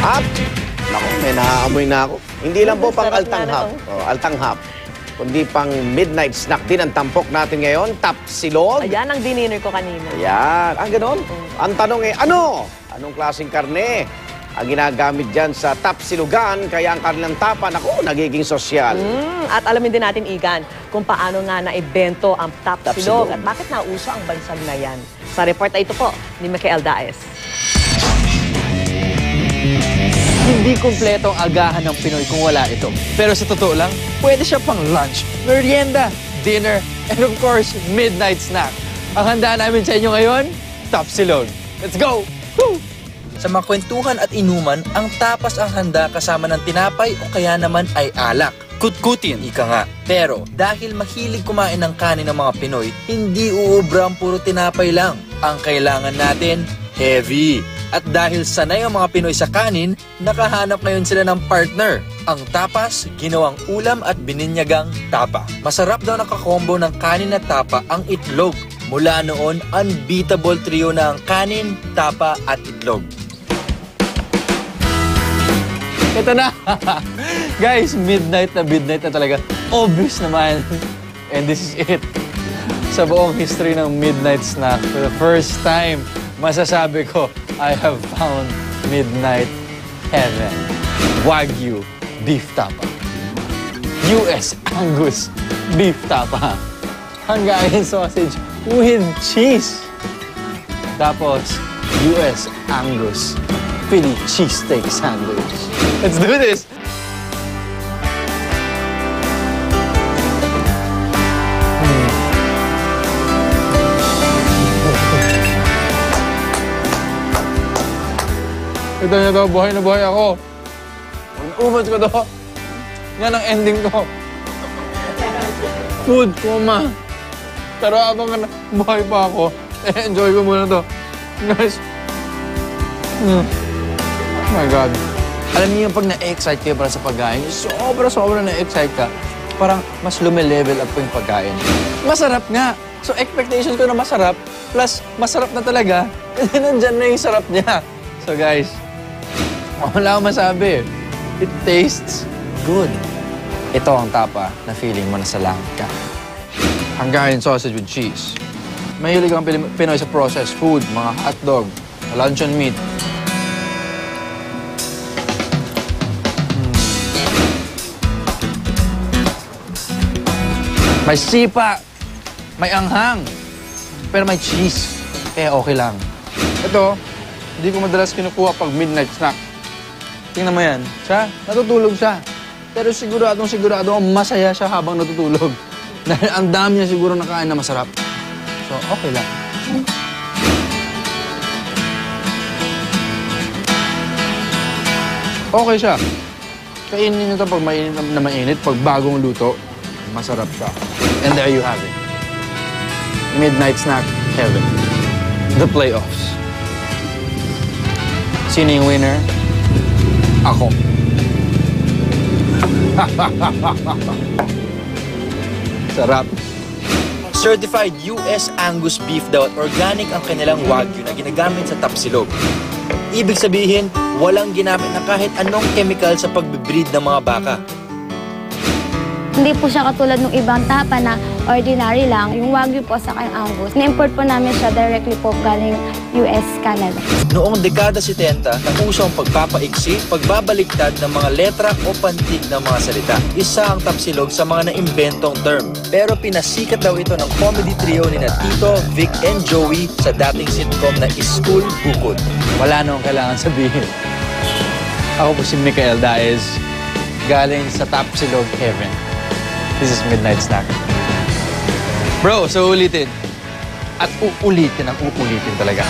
Hap. Naku, may naaamoy na ako. Hindi lang po pang altanghap. Altanghap. Kundi pang midnight snack din ang tampok natin ngayon. Tapsilog. Ayan ang dininer ko kanina. Ayan. Ang ganon. Ang tanong eh, ano? Anong klaseng karne ang ginagamit dyan sa tapsilugan? Kaya ang kanilang tapa, naku, nagiging sosyal. At alamin din natin, Igan, kung paano nga naibento ang tapsilog at bakit nauso ang bansag na yan. Sa report na ito po ni Michael Daes. Hindi kumpleto ang agahan ng Pinoy kung wala ito. Pero sa totoo lang, pwede siya pang lunch, merienda, dinner, and of course, midnight snack. Ang handa namin sa inyo ngayon, tapsilog. Let's go! Woo! Sa mga kwentuhan at inuman, ang tapas ang handa kasama ng tinapay o kaya naman ay alak. Kutkutin, ika nga. Pero dahil mahilig kumain ng kanin ng mga Pinoy, hindi uubra ang puro tinapay lang. Ang kailangan natin, heavy. At dahil sanay ang mga Pinoy sa kanin, nakahanap ngayon sila ng partner. Ang tapas, ginawang ulam at bininyagang tapa. Masarap daw nakakombo ng kanin at tapa ang itlog. Mula noon, unbeatable trio na ang kanin, tapa at itlog. Ito na! Guys, midnight na talaga. Obvious naman. And this is it. Sa buong history ng midnight snack, for the first time, masasabi ko, I have found midnight heaven. Wagyu beef tapa. US Angus beef tapa. Hungarian sausage with cheese. Tapos, US Angus Philly cheesesteak sandwich. Let's do this! Ito na to, buhay na buhay ako. Umot ko to. Yan ang ending ko. Food, coma. Pero habang buhay pa ako, enjoy ko muna to. Guys. Oh my God. Alam niyo yung pag na-excite kayo para sa pagkain, sobra na-excite ka, parang mas lume-level up pa yung pagkain. Masarap nga. So expectations ko na masarap, plus masarap na talaga, nandyan na yung sarap niya. So guys, wala akong masabi. It tastes good. Ito ang tapa na feeling mo nasa langit ka. Hungarian sausage with cheese. Mahilig ang Pinoy sa processed food, mga hotdog, luncheon meat. May sipa, may anghang, pero may cheese. Kaya okay lang. Ito, hindi ko madalas kinukuha pag midnight snack. Tingnan mo yan. Natutulog siya. Pero sigurado masaya siya habang natutulog. Dahil ang dami niya siguro nakain na masarap. So, okay lang. Okay siya. Kainin niyo ito pag mainit na mainit, pag bagong luto, masarap siya. And there you have it. Midnight snack heaven. The playoffs. Sino yung winner? Ako. Sarap. Certified US Angus beef daw at organic ang kanilang wagyu na ginagamit sa tapsilog. Ibig sabihin, walang ginamit na kahit anong chemical sa pagbibreed ng mga baka. Hindi po siya katulad ng ibang tapa na ordinary lang. Yung Wagyu po sa kayong Angus, na-import po namin siya directly po galing US, Canada. Noong dekada 70, nauso ang pagpapaiksi, pagbabaliktad ng mga letra o pantig ng mga salita. Isa ang tapsilog sa mga naimbentong term. Pero pinasikat daw ito ng comedy trio ni Tito, Vic, and Joey sa dating sitcom na School Bukod. Wala nang kailangan sabihin. Ako po si Michael Daes, galing sa Tapsilog Heaven. This is Midnight Snack. Bro, so ulitin. At uulitin ang uulitin talaga.